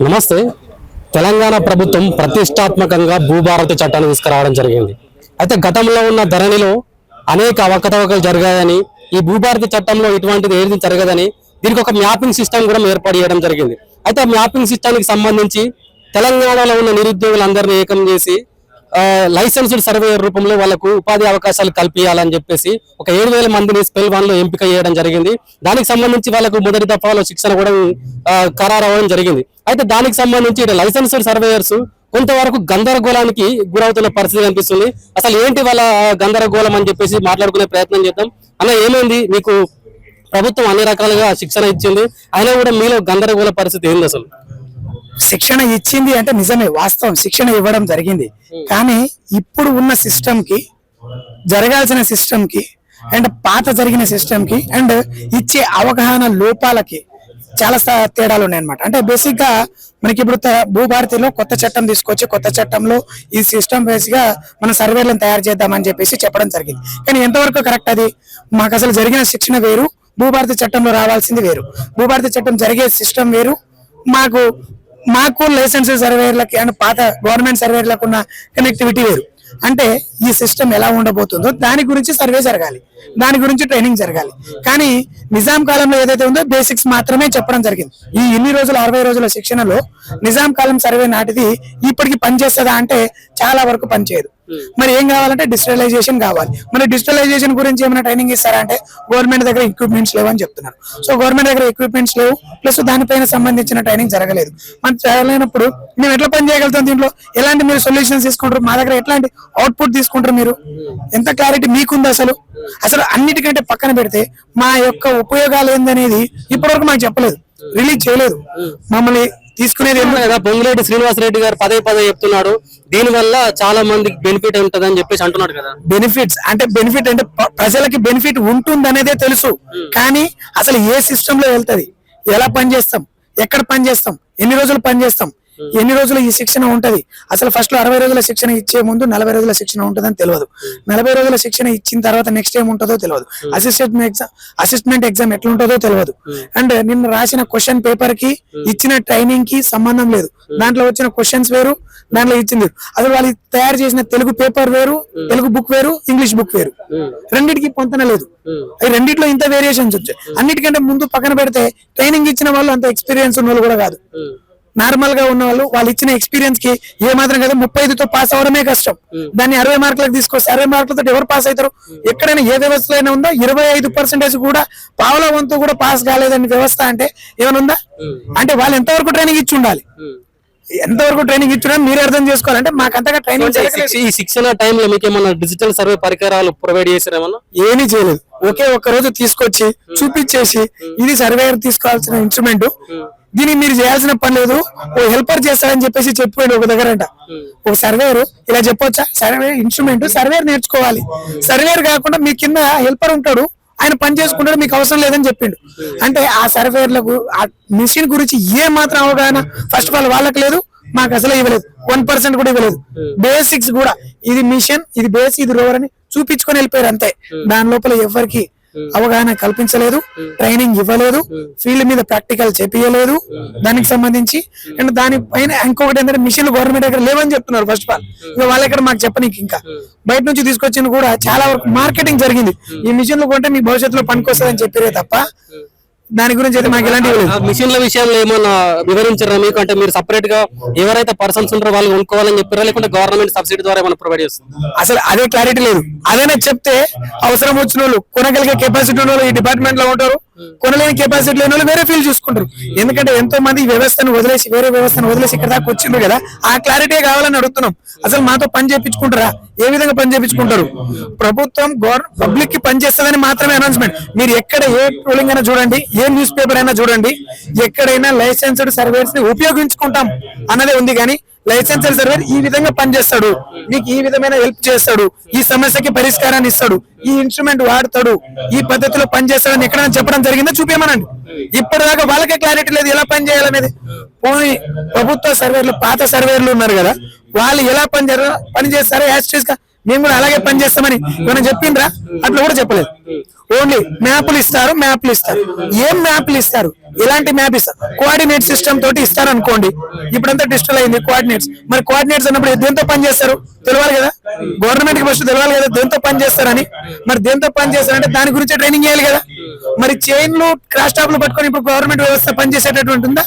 నమస్తే. తెలంగాణ ప్రభుత్వం ప్రతిష్టాత్మకంగా భూభారతి చట్టాన్ని తీసుకురావడం జరిగింది. అయితే గతంలో ఉన్న ధరణిలో అనేక అవకతవకలు జరిగాయని, ఈ భూభారతి చట్టంలో ఇటువంటిది ఏది జరగదని దీనికి ఒక మ్యాపింగ్ సిస్టమ్ కూడా ఏర్పాటు చేయడం జరిగింది. అయితే ఆ మ్యాపింగ్ సిస్టానికి సంబంధించి తెలంగాణలో ఉన్న నిరుద్యోగులందరినీ ఏకం చేసి లైసెన్స్డ్ సర్వేయర్ రూపంలో వాళ్ళకు ఉపాధి అవకాశాలు కల్పించాలని చెప్పేసి ఒక 7,000 మందిని స్పెల్ 1 లో ఎంపిక చేయడం జరిగింది. దానికి సంబంధించి వాళ్ళకు మొదటి దఫాలో శిక్షణ కూడా ఖరారు అవ్వడం జరిగింది. అయితే దానికి సంబంధించి లైసెన్స్డ్ సర్వేయర్స్ కొంతవరకు గందరగోళానికి గురవుతున్న పరిస్థితి కనిపిస్తుంది. అసలు ఏంటి వాళ్ళ గందరగోళం అని చెప్పేసి మాట్లాడుకునే ప్రయత్నం చేద్దాం. అలా ఏమైంది, మీకు ప్రభుత్వం అన్ని రకాలుగా శిక్షణ ఇచ్చింది, అయినా కూడా మీలో గందరగోళ పరిస్థితి ఏంది? అసలు శిక్షణ ఇచ్చింది అంటే నిజమే, వాస్తవం, శిక్షణ ఇవ్వడం జరిగింది. కానీ ఇప్పుడు ఉన్న సిస్టమ్ కి, జరగాల్సిన సిస్టమ్ కి అండ్ పాత జరిగిన సిస్టమ్ కి అండ్ ఇచ్చే అవగాహన లోపాలకి చాలా తేడాలు ఉన్నాయన్నమాట. అంటే బేసిక్ గా మనకి ఇప్పుడు భూభారతిలో కొత్త చట్టం తీసుకొచ్చి కొత్త చట్టంలో ఈ సిస్టమ్ బేస్ గా మన సర్వేలను తయారు చేద్దామని చెప్పేసి చెప్పడం జరిగింది. కానీ ఎంతవరకు కరెక్ట్ అది? మాకు అసలు జరిగిన శిక్షణ వేరు, భూభారతి చట్టంలో రావాల్సింది వేరు. భూభారతి చట్టం జరిగే సిస్టమ్ వేరు, మాకు లైసెన్స్ సర్వేర్లకి అండ్ పాత గవర్నమెంట్ సర్వేర్లకు ఉన్న కనెక్టివిటీ వేరు. అంటే ఈ సిస్టమ్ ఎలా ఉండబోతుందో దాని గురించి సర్వే జరగాలి, దాని గురించి ట్రైనింగ్ జరగాలి. కానీ నిజాం కాలంలో ఏదైతే ఉందో బేసిక్స్ మాత్రమే చెప్పడం జరిగింది. ఈ ఇన్ని రోజుల 60 రోజుల శిక్షణలో నిజాం కాలం సర్వే నాటిది ఇప్పటికి పనిచేస్తుందా అంటే చాలా వరకు పనిచేయదు. మరి ఏం కావాలంటే డిజిటలైజేషన్ కావాలి. మరి డిజిటలైజేషన్ గురించి ఏమైనా ట్రైనింగ్ ఇస్తారా అంటే గవర్నమెంట్ దగ్గర ఎక్విప్మెంట్స్ లేవు అని చెప్తున్నారు. సో గవర్నమెంట్ దగ్గర ఎక్విప్మెంట్స్ లేవు, ప్లస్ దానిపైన సంబంధించిన ట్రైనింగ్ జరగలేదు. మనం చేయలేనప్పుడు మేము ఎట్లా పని చేయగలుగుతాం? దీంట్లో ఎలాంటి మీరు సొల్యూషన్స్ తీసుకుంటారు? మా దగ్గర ఎట్లాంటి అవుట్పుట్ తీసుకుంటారు? మీరు ఎంత క్లారిటీ మీకుంది? అసలు అన్నిటికంటే పక్కన పెడితే మా యొక్క ఉపయోగాలు ఏందనేది ఇప్పటివరకు మాకు చెప్పలేదు, రిలీజ్ చేయలేదు. మమ్మల్ని తీసుకునేది కదా పొంగులేటి శ్రీనివాసరెడ్డి గారు పదే చెప్తున్నాడు, దీని వల్ల చాలా మందికి బెనిఫిట్ ఉంటుంది అని చెప్పేసి అంటున్నాడు కదా. బెనిఫిట్ అంటే ప్రజలకి బెనిఫిట్ ఉంటుంది అనేదే తెలుసు. కానీ అసలు ఏ సిస్టమ్ లో వెళ్తుంది, ఎలా పనిచేస్తాం, ఎక్కడ పనిచేస్తాం, ఎన్ని రోజులు పనిచేస్తాం, ఎన్ని రోజులు ఈ శిక్షణ ఉంటది, అసలు ఫస్ట్ లో 60 రోజుల శిక్షణ ఇచ్చే ముందు 40 రోజుల శిక్షణ ఉంటుందని తెలియదు. 40 రోజుల శిక్షణ ఇచ్చిన తర్వాత నెక్స్ట్ ఏం ఉంటుందో తెలియదు. అసిస్ట్మెంట్ ఎగ్జామ్ ఎట్లా ఉంటుందో తెలియదు. అండ్ నిన్న రాసిన క్వశ్చన్ పేపర్ కి ఇచ్చిన ట్రైనింగ్ కి సంబంధం లేదు. దాంట్లో వచ్చిన క్వశ్చన్స్ వేరు, దాంట్లో ఇచ్చింది అసలు వాళ్ళు తయారు చేసిన తెలుగు పేపర్ వేరు, తెలుగు బుక్ వేరు, ఇంగ్లీష్ బుక్ వేరు. రెండింటికి పొంతన లేదు. రెండిట్లో ఇంత వేరియేషన్స్ వచ్చాయి. అన్నిటికంటే ముందు పక్కన పెడితే ట్రైనింగ్ ఇచ్చిన వాళ్ళు అంత ఎక్స్పీరియన్స్ ఉన్న వాళ్ళు కూడా కాదు. నార్మల్ గా ఉన్న వాళ్ళు ఇచ్చిన ఎక్స్పీరియన్స్ కి ఏ మాత్రం కదా 35తో పాస్ అవడమే కష్టం. దాన్ని 60 మార్కులకు తీసుకొస్తే 60 మార్కులతో ఎవరు పాస్ అవుతారు? ఎక్కడైనా ఏ వ్యవస్థలో అయినా ఉందా? 25% కూడా పావుల వంతు కూడా పాస్ కాలేదని వ్యవస్థ అంటే ఏమైనా ఉందా? అంటే వాళ్ళు ఎంతవరకు ట్రైనింగ్ ఇచ్చి ఉండాలి, ఎంతవరకు ట్రైనింగ్ ఇచ్చడం మీరే అర్థం చేసుకోవాలంటే మాకు అంతగా ట్రైనింగ్. ఈ శిక్షణ టైంలో మీకు ఏమన్నా డిజిటల్ సర్వే పరికరాలు ప్రొవైడ్ చేశారేమన్నా? ఏమీ చేయలేదు. ఒక్క రోజు తీసుకొచ్చి చూపించేసి ఇది సర్వేయర్ తీసుకోవాల్సిన ఇన్స్ట్రుమెంట్, దీన్ని మీరు చేయాల్సిన పని లేదు, ఓ హెల్పర్ చేస్తారని చెప్పేసి చెప్పాడు ఒక దగ్గర అంట. ఒక సర్వేయర్ ఇలా చెప్పొచ్చా? సర్వే ఇన్స్ట్రుమెంట్ సర్వేయర్ నేర్చుకోవాలి, సర్వేయర్ కాకుండా మీ కింద హెల్పర్ ఉంటాడు, ఆయన పని చేసుకుంటాడు, మీకు అవసరం లేదని చెప్పిండు. అంటే ఆ సర్వేయర్లకు ఆ మిషన్ గురించి ఏ మాత్రం అవగాహన ఫస్ట్ ఆఫ్ ఆల్ వాళ్ళకి లేదు, మాకు అసలు ఇవ్వలేదు. 1% కూడా ఇవ్వలేదు. బేసిక్స్ కూడా ఇది మిషన్, ఇది బేస్, ఇది రోవర్ అని చూపించుకొని వెళ్ళిపోయారు అంతే. దాని లోపల ఎవరికి అవగాహన కల్పించలేదు, ట్రైనింగ్ ఇవ్వలేదు, ఫీల్డ్ మీద ప్రాక్టికల్ చేపియలేదు దానికి సంబంధించి. అండ్ దానిపైన ఇంకొకటి ఏంటంటే మిషన్లు గవర్నమెంట్ దగ్గర లేవని చెప్తున్నారు. ఫస్ట్ ఆఫ్ ఆల్ ఇంకా వాళ్ళ దగ్గర మాకు చెప్పనీకి ఇంకా బయట నుంచి తీసుకొచ్చింది కూడా చాలా వరకు మార్కెటింగ్ జరిగింది. ఈ మిషన్లు కొంటే మీ భవిష్యత్తులో పనికొస్తుందని చెప్పారే తప్ప దాని గురించి అయితే మాకు ఎలాంటి మిషన్ల విషయంలో ఏమన్నా వివరించారా మీకు? అంటే మీరు సపరేట్ గా ఎవరైతే పర్సన్స్ ఉంటారో వాళ్ళు కొనుక్కోవాలని చెప్పారా, లేకుంటే గవర్నమెంట్ సబ్సిడీ ద్వారా ఏమైనా ప్రొవైడ్ చేస్తుంది? అసలు అదే క్లారిటీ లేదు. అదేనా చెప్తే అవసరం వచ్చిన వాళ్ళు, కొనగలిగే కెపాసిటీ ఉన్న వాళ్ళు ఈ డిపార్ట్మెంట్ లో ఉంటారు, కొనలేని కెపాసిటీ లేని వాళ్ళు వేరే ఫీల్డ్ చూసుకుంటారు. ఎందుకంటే ఎంతో మంది వ్యవస్థను వదిలేసి వేరే వ్యవస్థను వదిలేసి ఇక్కడ దాకా వచ్చిండ్రు కదా, ఆ క్లారిటీ కావాలని అడుగుతున్నాం. అసలు మాతో పని చేయించుకుంటారా? ఏ విధంగా పని చేయించుకుంటారు? ప్రభుత్వం పబ్లిక్ కి పని చేస్తుందని మాత్రమే అనౌన్స్మెంట్. మీరు ఎక్కడ ఏ ట్రోలింగ్ అయినా చూడండి, ఏ న్యూస్ పేపర్ అయినా చూడండి, ఎక్కడైనా లైసెన్స్డ్ సర్వేర్స్ ని ఉపయోగించుకుంటాం అన్నదే ఉంది. కానీ లైసెన్స్డ్ సర్వేర్ ఈ విధంగా పనిచేస్తాడు, మీకు ఈ విధమైన హెల్ప్ చేస్తాడు, ఈ సమస్యకి పరిష్కారాన్ని ఇస్తాడు, ఈ ఇన్స్ట్రుమెంట్ వాడతాడు, ఈ పద్ధతిలో పనిచేస్తాడని ఎక్కడైనా చెప్పడం జరిగిందో చూపించమనండి. ఇప్పటిదాకా వాళ్ళకే క్లారిటీ లేదు ఎలా పని చేయాలనేది. పోనీ ప్రభుత్వ సర్వేర్లు, పాత సర్వేర్లు ఉన్నారు కదా, వాళ్ళు ఎలా పని చేస్తారో యాస్ట్రీస్ గా మేము కూడా అలాగే పని చేస్తామని ఏమైనా చెప్పిండ్రా? అట్లా కూడా చెప్పలేదు. ఓన్లీ మ్యాప్లు ఇస్తారు. ఏం మ్యాప్లు ఇస్తారు? ఎలాంటి మ్యాప్ ఇస్తారు? కోఆర్డినేట్ సిస్టమ్ తోటి ఇస్తారు అనుకోండి. ఇప్పుడంతా డిజిటల్ అయింది కోఆర్డినేట్స్. మరి కోఆర్డినేట్స్ అన్నప్పుడు దేంతో పని చేస్తారు తెలియాలి కదా. గవర్నమెంట్ కి ఫస్ట్ తెలియాలి కదా దేంతో పని చేస్తారని. మరి దేంతో పని చేస్తారంటే దాని గురించి ట్రైనింగ్ చేయాలి కదా. మరి చైన్లు క్రాస్ టాప్లు పట్టుకొని ఇప్పుడు గవర్నమెంట్ వ్యవస్థ పనిచేసేటటువంటి ఉందా?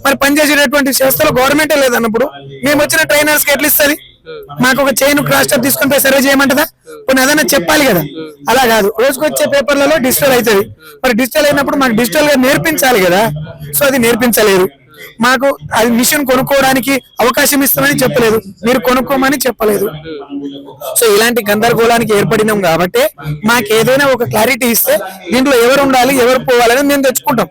మరి పనిచేసేటటువంటి వ్యవస్థలో గవర్నమెంటే లేదన్నప్పుడు మేము వచ్చిన ట్రైనర్స్ కి ఎట్లా ఇస్తుంది? మాకు ఒక చైన్ క్రాస్ టాప్ తీసుకొని పోయి సర్వే చేయమంటదా? కొన్ని ఏదైనా చెప్పాలి కదా. అలా కాదు, రోజుకు వచ్చే పేపర్లలో డిజిటల్ అవుతుంది. మరి డిజిటల్ అయినప్పుడు మాకు డిజిటల్ గా నేర్పించాలి కదా. సో అది నేర్పించలేదు. మాకు అది మిషన్ కొనుక్కోవడానికి అవకాశం ఇస్తామని చెప్పలేదు, మీరు కొనుక్కోమని చెప్పలేదు. సో ఇలాంటి గందరగోళానికి ఏర్పడినాం కాబట్టి మాకు ఏదైనా ఒక క్లారిటీ ఇస్తే దీంట్లో ఎవరు ఉండాలి ఎవరు పోవాలని మేము తెచ్చుకుంటాం.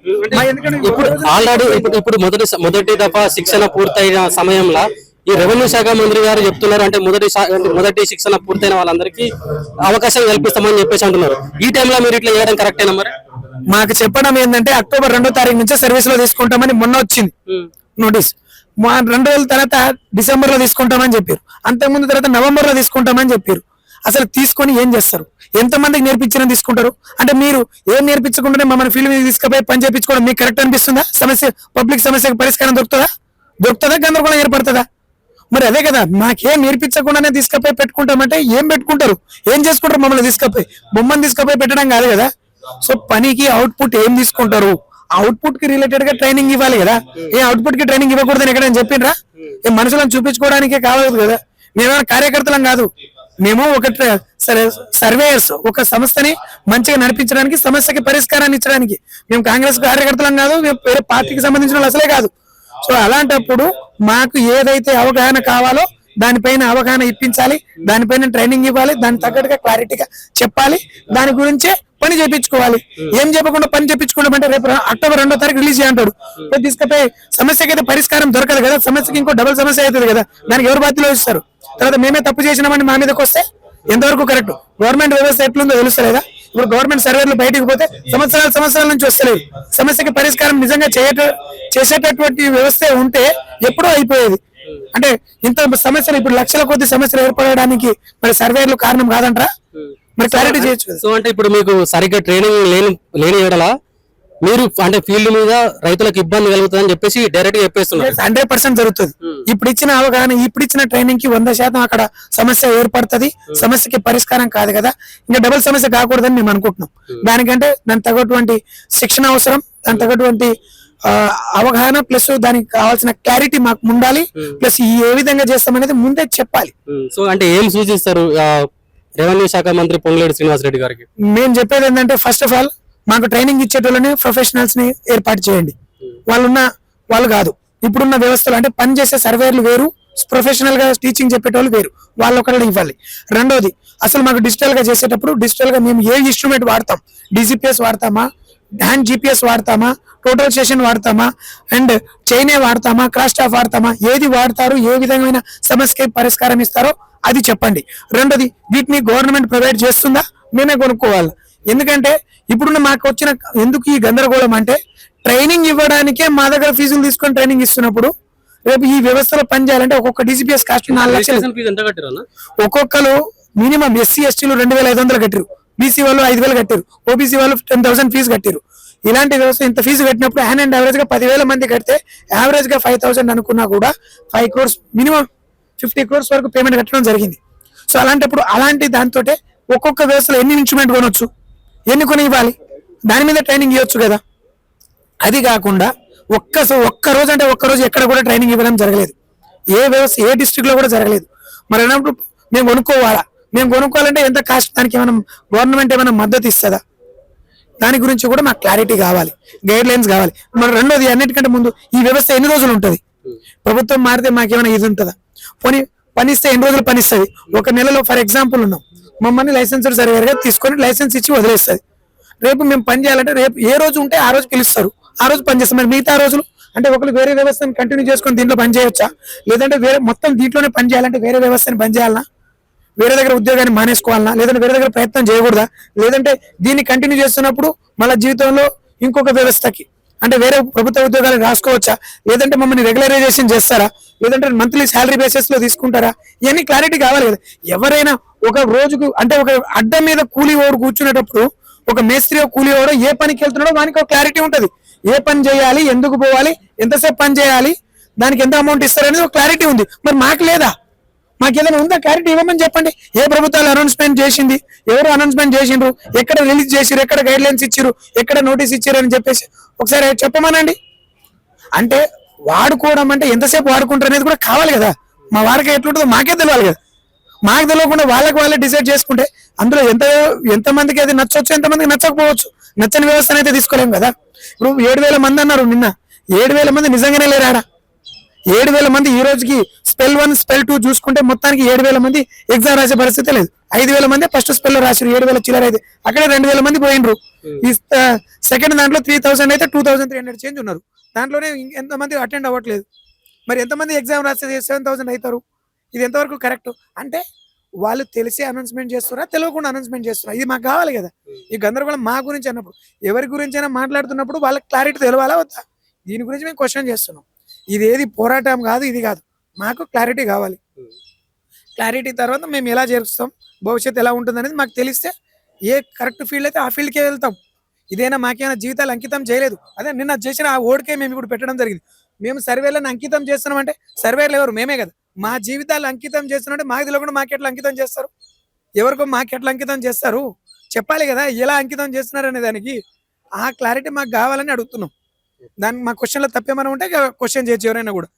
ఇప్పుడు ఆల్రెడీ ఇప్పుడు మొదటి దఫా శిక్షణ పూర్తయిన సమయంలో ఈ రెవెన్యూ శాఖ మంత్రి గారు చెప్తున్నారు అంటే మొదటి శిక్షణ పూర్తయిన వాళ్ళందరికీ అవకాశం కల్పిస్తామని చెప్పేసి అంటున్నారు. ఈ టైంలో మీరు ఇట్లా చేయడం కరెక్టేనా? మరి మాకు చెప్పడం ఏంటంటే అక్టోబర్ 2వ తారీఖు నుంచే సర్వీస్ లో తీసుకుంటామని మొన్న వచ్చింది నోటీస్. 2 రోజుల తర్వాత డిసెంబర్ లో తీసుకుంటామని చెప్పారు. అంతకుముందు తర్వాత నవంబర్ లో తీసుకుంటామని చెప్పారు. అసలు తీసుకొని ఏం చేస్తారు? ఎంతమందికి నేర్పించినా తీసుకుంటారు? అంటే మీరు ఏం నేర్పించకుండానే మమ్మల్ని ఫీల్డ్ మీద తీసుకుపోయి పని చేయించుకోవడం మీకు కరెక్ట్ అనిపిస్తుందా? పబ్లిక్ సమస్యకు పరిష్కారం దొరుకుతుందా గందరగోళం ఏర్పడుతుందా? మరి అదే కదా, మాకేం నేర్పించకుండానే తీసుకుపోయి పెట్టుకుంటామంటే ఏం పెట్టుకుంటారు? ఏం చేసుకుంటారు? మమ్మల్ని తీసుకుపోయి బొమ్మను తీసుకుపోయి పెట్టడం కాదు కదా. సో పనికి అవుట్పుట్ ఏం తీసుకుంటారు? అవుట్పుట్ కి రిలేటెడ్ గా ట్రైనింగ్ ఇవ్వాలి కదా. ఏ అవుట్పుట్ కి ట్రైనింగ్ ఇవ్వకూడదని ఎక్కడైనా చెప్పిండ్రా? ఏ మనుషులను చూపించుకోవడానికే కావాలి కదా. మేమేమైనా కార్యకర్తలం కాదు. మేము ఒక సర్వేయర్స్, ఒక సంస్థని మంచిగా నడిపించడానికి, సమస్యకి పరిష్కారాన్ని ఇచ్చడానికి. మేము కాంగ్రెస్ కార్యకర్తలం కాదు, మేము వేరే పార్టీకి సంబంధించిన వాళ్ళు అసలే కాదు. సో అలాంటప్పుడు మాకు ఏదైతే అవగాహన కావాలో దానిపైన అవగాహన ఇప్పించాలి, దానిపైన ట్రైనింగ్ ఇవ్వాలి, దాని తగ్గట్టుగా క్లారిటీగా చెప్పాలి, దాని గురించే పని చేయించుకోవాలి. ఏం చెప్పకుండా పని చేయించుకోవడం అంటే రేపు అక్టోబర్ 2వ తారీఖు రిలీజ్ చేయంటాడు. తీసుకపోయి సమస్యకి అయితే పరిష్కారం దొరకదు కదా. సమస్యకి ఇంకో డబుల్ సమస్య అవుతుంది కదా. దానికి ఎవరు బాధ్యతలు వహిస్తారు? తర్వాత మేమే తప్పు చేసినామని మా మీదకి వస్తే ఎంతవరకు కరెక్ట్? గవర్నమెంట్ వ్యవస్థ ఎట్లుందో తెలుస్తలేదా? ఇప్పుడు గవర్నమెంట్ సర్వేలు బయటకు పోతే సంవత్సరాల నుంచి వస్తలేదు. సమస్యకి పరిష్కారం నిజంగా చేసేటటువంటి వ్యవస్థ ఉంటే ఎప్పుడో అయిపోయేది. అంటే ఇంత సమస్యలు ఇప్పుడు లక్షల కొద్ది సమస్యలు ఏర్పడడానికి మరి సర్వేలు కారణం కాదంటారా? మరి క్లారిటీ చేయొచ్చు. సో అంటే ఇప్పుడు మీకు సరిగ్గా ట్రైనింగ్ లేని ఏడలా మీరు అంటే ఫీల్డ్ మీద రైతులకు ఇబ్బంది కలుగుతుందని చెప్పేసి డైరెక్ట్ గా చెప్పేస్తున్నారు. 100% జరుగుతుంది. ఇప్పుడు ఇచ్చిన అవగాహన, ఇప్పుడు ఇచ్చిన ట్రైనింగ్ కి 100% అక్కడ సమస్య ఏర్పడుతుంది. సమస్యకి పరిష్కారం కాదు కదా, ఇంకా డబుల్ సమస్య కాకూడదని మేము అనుకుంటున్నాం. దానికంటే దానికి తగ్గటువంటి శిక్షణ అవసరం, దానికి తగ్గటువంటి అవగాహన ప్లస్ దానికి కావాల్సిన క్లారిటీ మాకు ఉండాలి. ప్లస్ ఏ విధంగా చేస్తామనేది ముందే చెప్పాలి. సో అంటే ఏం సూచిస్తారు రెవెన్యూ శాఖ మంత్రి పొంగులేటి శ్రీనివాస్ రెడ్డి గారికి? మేము చెప్పేది ఏంటంటే ఫస్ట్ ఆఫ్ ఆల్ మాకు ట్రైనింగ్ ఇచ్చేటోళ్ళని ప్రొఫెషనల్స్ ని ఏర్పాటు చేయండి. వాళ్ళు కాదు, ఇప్పుడున్న వ్యవస్థలు అంటే పనిచేసే సర్వేర్లు వేరు, ప్రొఫెషనల్ గా టీచింగ్ చెప్పేటోళ్ళు వేరు, వాళ్ళు ఒకళ్ళు ఇవ్వాలి. రెండోది, అసలు మాకు డిజిటల్ గా చేసేటప్పుడు డిజిటల్ గా మేము ఏ ఇన్స్ట్రుమెంట్ వాడతాం? డిజిపిఎస్ వాడతామా, హ్యాండ్ జిపిఎస్ వాడతామా, టోటల్ స్టేషన్ వాడతామా, అండ్ చైనే వాడతామా, క్రాస్ స్టాఫ్ వాడతామా? ఏది వాడతారు, ఏ విధమైన సమస్యకి పరిష్కారం ఇస్తారో అది చెప్పండి. రెండోది, వీటిని గవర్నమెంట్ ప్రొవైడ్ చేస్తుందా, మేమే కొనుక్కోవాలి. ఎందుకంటే ఇప్పుడున్న మాకు వచ్చిన ఎందుకు ఈ గందరగోళం అంటే ట్రైనింగ్ ఇవ్వడానికే మా దగ్గర ఫీజులు తీసుకొని ట్రైనింగ్ ఇస్తున్నప్పుడు రేపు ఈ వ్యవస్థలో పని చేయాలంటే ఒక్కొక్క డిజిపిఎస్ కాస్ట్ 4 లక్షలు. ఒక్కొక్కరు మినిమం ఎస్సీ ఎస్టీలు 2500 కట్టారు, బీసీ వాళ్ళు 5000 కట్టారు, ఓబీసీ వాళ్ళు 10,000 ఫీజు కట్టారు. ఇలాంటి వ్యవస్థ ఇంత ఫీజు కట్టినప్పుడు హ్యాండ్ అండ్ యావరేజ్ గా 10,000 మంది కడితే యావరేజ్ గా 5,000 అనుకున్నా కూడా 5 crores మినిమం 50 crores వరకు పేమెంట్ కట్టడం జరిగింది. సో అలాంటప్పుడు అలాంటి దాంతో ఒక్కొక్క వ్యవస్థలో ఎన్ని ఇన్స్ట్రుమెంట్ కొనొచ్చు, ఎన్ని కొని ఇవ్వాలి, దాని మీద ట్రైనింగ్ ఇవ్వచ్చు కదా. అది కాకుండా ఒక్క రోజు ఎక్కడ కూడా ట్రైనింగ్ ఇవ్వడం జరగలేదు. ఏ వ్యవస్థ ఏ డిస్ట్రిక్ట్ లో కూడా జరగలేదు. మరి అన్నప్పుడు మేము కొనుక్కోవాలా? మేము కొనుక్కోవాలంటే ఎంత కాస్ట్? దానికి ఏమైనా గవర్నమెంట్ ఏమైనా మద్దతు ఇస్తుందా? దాని గురించి కూడా మాకు క్లారిటీ కావాలి, గైడ్ లైన్స్ కావాలి. మరి రెండోది, అన్నిటికంటే ముందు ఈ వ్యవస్థ ఎన్ని రోజులు ఉంటుంది? ప్రభుత్వం మారితే మాకేమైనా ఇది ఉంటుందా? పనిస్తే ఎన్ని రోజులు పనిస్తుంది? ఒక నెలలో ఫర్ ఎగ్జాంపుల్ ఉన్నాం, మమ్మల్ని లైసెన్స్డ్ సర్వేర్ గా తీసుకొని లైసెన్స్ ఇచ్చి వదిలేస్తుంది. రేపు మేము పని చేయాలంటే రేపు ఏ రోజు ఉంటే ఆ రోజు పిలుస్తారు, ఆ రోజు పని చేస్తాం. మరి మిగతా రోజులు అంటే ఒకరు వేరే వ్యవస్థను కంటిన్యూ చేసుకొని దీంట్లో పని చేయొచ్చా? లేదంటే వేరే మొత్తం దీంట్లోనే పని చేయాలంటే వేరే వ్యవస్థని పని చేయాలన్నా? వేరే దగ్గర ఉద్యోగాన్ని మానేసుకోవాలన్నా? లేదంటే వేరే దగ్గర ప్రయత్నం చేయకూడదా? లేదంటే దీన్ని కంటిన్యూ చేస్తున్నప్పుడు మళ్ళీ జీవితంలో ఇంకొక వ్యవస్థకి అంటే వేరే ప్రభుత్వ ఉద్యోగాలు రాసుకోవచ్చా? లేదంటే మమ్మల్ని రెగ్యులరైజేషన్ చేస్తారా? లేదంటే మంత్లీ శాలరీ బేసిస్ లో తీసుకుంటారా? ఇవన్నీ క్లారిటీ కావాలి కదా. ఎవరైనా ఒక రోజుకు అంటే ఒక అడ్డ మీద కూలి ఓడు కూర్చునేటప్పుడు ఒక మేస్త్రి కూలి ఓడు ఏ పనికి వెళ్తున్నాడో వానికి ఒక క్లారిటీ ఉంటది. ఏ పని చేయాలి, ఎందుకు పోవాలి, ఎంతసేపు పని చేయాలి, దానికి ఎంత అమౌంట్ ఇస్తారనేది ఒక క్లారిటీ ఉంది. మరి మాకు లేదా? మాకు ఏదైనా ఉందా? క్లారిటీ ఇవ్వమని చెప్పండి. ఏ ప్రభుత్వాలు అనౌన్స్మెంట్ చేసింది, ఎవరు అనౌన్స్మెంట్ చేసిండ్రు, ఎక్కడ రిలీజ్ చేసిరు, ఎక్కడ గైడ్ లైన్స్ ఇచ్చిరు, ఎక్కడ నోటీస్ ఇచ్చారు అని చెప్పేసి ఒకసారి చెప్పమనండి. అంటే వాడుకోవడం అంటే ఎంతసేపు వాడుకుంటారు అనేది కూడా కావాలి కదా. మా వారికి ఎట్లుంటుందో మాకే తెలియాలి కదా. మాకు తెలియకుండా వాళ్ళే డిసైడ్ చేసుకుంటే అందులో ఎంతమందికి అది నచ్చవచ్చు, ఎంతమందికి నచ్చకపోవచ్చు. నచ్చని వ్యవస్థను అయితే తీసుకోలేము కదా. ఇప్పుడు 7,000 మంది అన్నారు నిన్న. 7,000 మంది నిజంగానే లేరాడా? 7,000 మంది ఈ రోజుకి స్పెల్ 1 స్పెల్ 2 చూసుకుంటే మొత్తానికి 7,000 మంది ఎగ్జామ్ రాసే పరిస్థితి లేదు. 5,000 మంది ఫస్ట్ స్పెల్ రాశారు. 7,000 చిల్లర అయితే అక్కడే 2,000 మంది పోయినరు. ఈ సెకండ్ దాంట్లో 3,000 అయితే 2,300 చేంజ్ ఉన్నారు. దాంట్లోనే ఎంతమంది అటెండ్ అవ్వట్లేదు. మరి ఎంతమంది ఎగ్జామ్ రాస్తే 7,000 అవుతారు? ఇది ఎంతవరకు కరెక్ట్? అంటే వాళ్ళు తెలిసి అనౌన్స్మెంట్ చేస్తారా, తెలియకుండా అనౌన్స్మెంట్ చేస్తారా? ఇది మాకు కావాలి కదా. ఈ గందరగోళం మా గురించి అన్నప్పుడు, ఎవరి గురించి అయినా మాట్లాడుతున్నప్పుడు వాళ్ళకి క్లారిటీ తెలవాలా వద్దా? దీని గురించి మేము క్వశ్చన్ చేస్తున్నాం. ఇది ఏది పోరాటం కాదు, ఇది కాదు. మాకు క్లారిటీ కావాలి. క్లారిటీ తర్వాత మేము ఎలా చేరుస్తాం, భవిష్యత్తు ఎలా ఉంటుంది అనేది మాకు తెలిస్తే ఏ కరెక్ట్ ఫీల్డ్ అయితే ఆ ఫీల్డ్కే వెళ్తాం. ఇదైనా మాకేమైనా జీవితాలు అంకితం చేయలేదు. అదే నిన్న చేసిన ఆ ఓడికే మేము ఇప్పుడు పెట్టడం జరిగింది. మేము సర్వేలను అంకితం చేస్తున్నామంటే సర్వేలు ఎవరు? మేమే కదా. మా జీవితాలు అంకితం చేస్తున్నామంటే మాకు తెలియకుండా మాకెట్లా అంకితం చేస్తారు? ఎవరికో మాకెట్లా అంకితం చేస్తారు చెప్పాలి కదా. ఎలా అంకితం చేస్తున్నారు అనే దానికి ఆ క్లారిటీ మాకు కావాలని అడుగుతున్నాం. దానికి మా క్వశ్చన్లో తప్పేమైనా ఉంటే క్వశ్చన్ చేయొచ్చు ఎవరైనా కూడా.